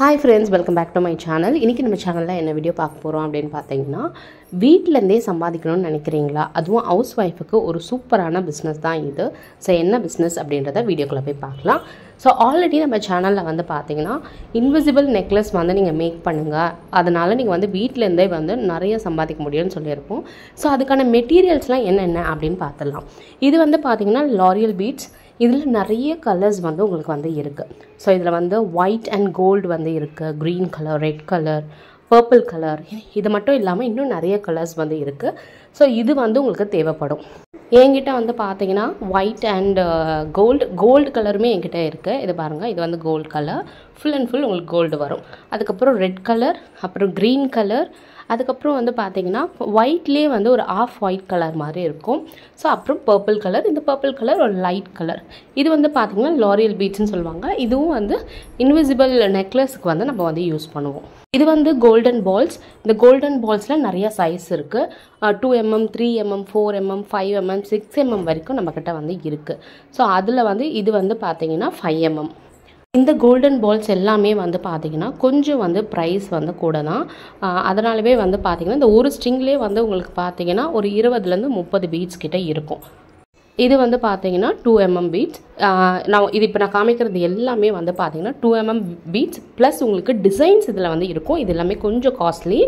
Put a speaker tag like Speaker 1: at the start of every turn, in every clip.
Speaker 1: Hi friends, welcome back to my channel. இன்னைக்கு நம்ம சேனல்ல என்ன வீடியோ பார்க்க போறோம் அப்படினு பாத்தீங்கன்னா வீட்ல இருந்தே சம்பாதிக்கணும்னு நினைக்கிறீங்களா? அதுவும் ஹவுஸ் வைஃப்க்கு ஒரு சூப்பரான business தான் இது. சோ என்ன business அப்படின்றத வீடியோக்குள்ள போய் பார்க்கலாம். சோ ஆல்ரெடி நம்ம சேனல்ல வந்து பாத்தீங்கன்னா இன்விசிபிள் நெக்லஸ் வந்து நீங்க மேக் பண்ணுங்க. அதனால நீங்க வந்து வீட்ல இருந்தே வந்து நிறைய சம்பாதிக்க முடியும்னு சொல்லியிருப்போம். சோ அதுக்கான மெட்டீரியல்ஸ்லாம் என்னென்ன அப்படினு பார்த்தலாம். இது வந்து பாத்தீங்கன்னா L'Oreal beads. இதில் நிறைய கலர்ஸ் வந்து உங்களுக்கு வந்து இருக்குது. ஸோ இதில் வந்து ஒயிட் அண்ட் கோல்டு வந்து இருக்குது, green colour, red colour, purple colour, இது மட்டும் இல்லாமல் இன்னும் நிறைய கலர்ஸ் வந்து இருக்குது. ஸோ இது வந்து உங்களுக்கு தேவைப்படும். என்கிட்ட வந்து பார்த்தீங்கன்னா ஒயிட் அண்ட் கோல்டு கலருமே என்கிட்ட இருக்குது. இது பாருங்கள், இது வந்து gold colour, full and full உங்களுக்கு கோல்டு வரும். அதுக்கப்புறம் ரெட் கலர், அப்புறம் க்ரீன் கலர், அதுக்கப்புறம் வந்து பார்த்தீங்கன்னா ஒயிட்லேயே வந்து ஒரு ஆஃப் ஒயிட் கலர் மாதிரி இருக்கும். ஸோ அப்புறம் பர்பிள் கலர், இந்த பர்பிள் கலர் ஒரு லைட் கலர். இது வந்து பார்த்தீங்கன்னா L'Oreal beadsன்னு சொல்லுவாங்க. இதுவும் வந்து இன்விசிபிள் நெக்லஸ்க்கு வந்து நம்ம வந்து யூஸ் பண்ணுவோம். இது வந்து கோல்டன் பால்ஸ். இந்த கோல்டன் பால்ஸில் நிறைய சைஸ் இருக்குது. 2mm, 3mm, 4mm, 5mm, 6mm வரைக்கும் நம்மக்கிட்ட வந்து இருக்குது. ஸோ அதில் வந்து இது வந்து பார்த்தீங்கன்னா 5mm. இந்த கோல்டன் பால்ஸ் எல்லாமே வந்து பார்த்தீங்கன்னா கொஞ்சம் வந்து ப்ரைஸ் வந்து கூட தான். அதனாலவே வந்து பார்த்தீங்கன்னா இந்த ஒரு ஸ்ட்ரிங்லேயே வந்து உங்களுக்கு பார்த்தீங்கன்னா ஒரு 20லேருந்து 30 பீட்ஸ் கிட்ட இருக்கும். இது வந்து பார்த்தீங்கன்னா 2mm பீட்ஸ். இப்போ நான் காமிக்கிறது எல்லாமே வந்து பார்த்தீங்கன்னா 2mm பீட்ஸ் ப்ளஸ் உங்களுக்கு டிசைன்ஸ் இதில் வந்து இருக்கும். இது எல்லாமே கொஞ்சம் காஸ்ட்லி.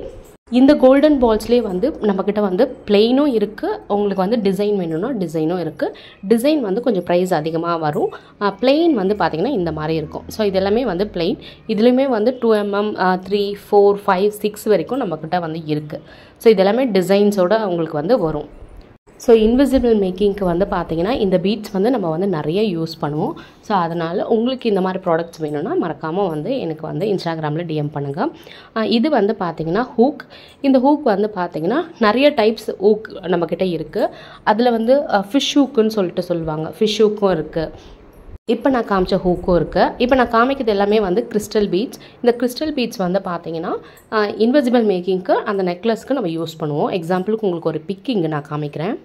Speaker 1: இந்த கோல்டன் பால்ஸ்லேயே வந்து நம்மக்கிட்ட வந்து பிளெயினும் இருக்குது, உங்களுக்கு வந்து டிசைன் வேணும்னா டிசைனும் இருக்குது. டிசைன் வந்து கொஞ்சம் ப்ரைஸ் அதிகமாக வரும். பிளெயின் வந்து பார்த்திங்கன்னா இந்த மாதிரி இருக்கும். ஸோ இது எல்லாமே வந்து பிளெயின். இதுலேயுமே வந்து 2mm, 3, 4, 5, 6 வரைக்கும் நம்மக்கிட்ட வந்து இருக்குது. ஸோ இதெல்லாமே டிசைன்ஸோடு உங்களுக்கு வந்து வரும். ஸோ இன்விசிபிள் மேக்கிங்க்கு வந்து பார்த்தீங்கன்னா இந்த பீட்ஸ் வந்து நம்ம வந்து நிறைய யூஸ் பண்ணுவோம். ஸோ அதனால் உங்களுக்கு இந்த மாதிரி ப்ராடக்ட்ஸ் வேணும்னா மறக்காமல் வந்து எனக்கு வந்து இன்ஸ்டாகிராமில் டிஎம் பண்ணுங்கள். இது வந்து பார்த்தீங்கன்னா ஹூக். இந்த ஹூக் வந்து பார்த்தீங்கன்னா நிறைய டைப்ஸ் ஹூக் நம்மக்கிட்ட இருக்குது. அதில் வந்து ஃபிஷ் ஹூக்குன்னு சொல்லிட்டு சொல்லுவாங்க. ஃபிஷ் ஹூக்கும் இருக்குது. இப்போ நான் காமிச்ச ஹூக்கும் இருக்குது. இப்போ நான் காமிக்கிறது எல்லாமே வந்து கிறிஸ்டல் பீட்ஸ். இந்த கிறிஸ்டல் பீட்ஸ் வந்து பார்த்தீங்கன்னா இன்விசிபிள் மேக்கிங்க்கு அந்த நெக்லஸ்க்கு நம்ம யூஸ் பண்ணுவோம். எக்ஸாம்பிளுக்கு உங்களுக்கு ஒரு பிக் இங்கே நான் காமிக்கிறேன்.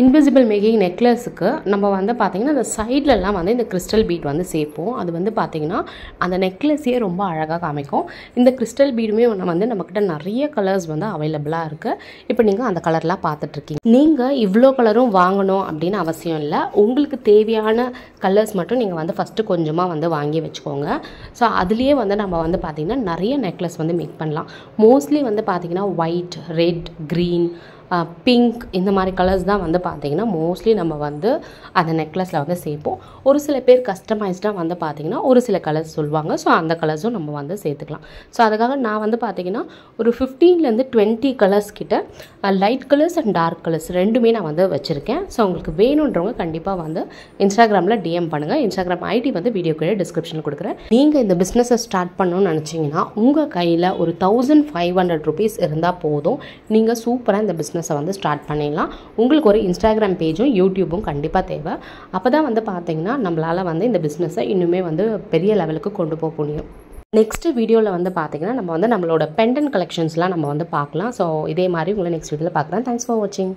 Speaker 1: இன்விசிபிள் மேக்கிங் நெக்லஸுக்கு நம்ம வந்து பார்த்திங்கன்னா அந்த சைட்லலாம் வந்து இந்த கிறிஸ்டல் பீட் வந்து சேர்ப்போம். அது வந்து பார்த்திங்கன்னா அந்த நெக்லஸையே ரொம்ப அழகாக காமிக்கும். இந்த கிறிஸ்டல் பீடுமே வந்து நம்மக்கிட்ட நிறைய கலர்ஸ் வந்து அவைலபிளாக இருக்குது. இப்போ நீங்கள் அந்த கலர்லாம் பார்த்துட்ருக்கீங்க. நீங்கள் இவ்வளோ கலரும் வாங்கணும் அப்படின்னு அவசியம் இல்லை. உங்களுக்கு தேவையான கலர்ஸ் மட்டும் நீங்கள் வந்து ஃபஸ்ட்டு கொஞ்சமாக வந்து வாங்கி வச்சுக்கோங்க. ஸோ அதுலேயே வந்து நம்ம வந்து பார்த்திங்கன்னா நிறைய நெக்லஸ் வந்து மேக் பண்ணலாம். மோஸ்ட்லி வந்து பார்த்திங்கன்னா ஒயிட், ரெட், க்ரீன், பிங்க் இந்த மாதிரி கலர்ஸ் தான் வந்து பார்த்திங்கன்னா மோஸ்ட்லி நம்ம வந்து அந்த நெக்லஸில் வந்து சேர்ப்போம். ஒரு சில பேர் கஸ்டமைஸ்டாக வந்து பார்த்திங்கன்னா ஒரு சில கலர்ஸ் சொல்லுவாங்க. ஸோ அந்த கலர்ஸும் நம்ம வந்து சேர்த்துக்கலாம். ஸோ அதுக்காக நான் வந்து பார்த்திங்கன்னா ஒரு 15லேருந்து 20 கலர்ஸ் கிட்ட light colours and dark colours ரெண்டுமே நான் வந்து வச்சுருக்கேன். ஸோ உங்களுக்கு வேணுன்றவங்க கண்டிப்பாக வந்து இன்ஸ்டாகிராமில் டிஎம் பண்ணுங்கள். இன்ஸ்டாகிராம் ஐடி வந்து வீடியோக்குள்ளே டிஸ்கிரிப்ஷனில் கொடுக்குறேன். நீங்கள் இந்த பிஸ்னஸை ஸ்டார்ட் பண்ணணும்னு நினச்சிங்கன்னா உங்கள் கையில் ஒரு 1500 rupees இருந்தால் போதும். நீங்கள் சூப்பராக இந்த பிஸ்னஸை வந்து ஸ்டார்ட் பண்ணிடலாம். உங்களுக்கு ஒரு இன்ஸ்டாகிராம் பேஜும் யூடியூபும் கண்டிப்பாக தேவை. அப்போ தான் வந்து பார்த்தீங்கன்னா நம்மளால் வந்து இந்த பிஸ்னஸை இன்னுமே வந்து பெரிய லெவலுக்கு கொண்டு போக முடியும். நெக்ஸ்ட் வீடியோவில் வந்து பார்த்தீங்கன்னா நம்ம வந்து நம்மளோட பெண்டன்ட் கலெக்ஷன்ஸ்லாம் நம்ம வந்து பார்க்கலாம். ஸோ இதே மாதிரி உங்களை நெக்ஸ்ட் வீடியோவில் பார்க்குறேன். தேங்க்ஸ் ஃபார் வாட்சிங்.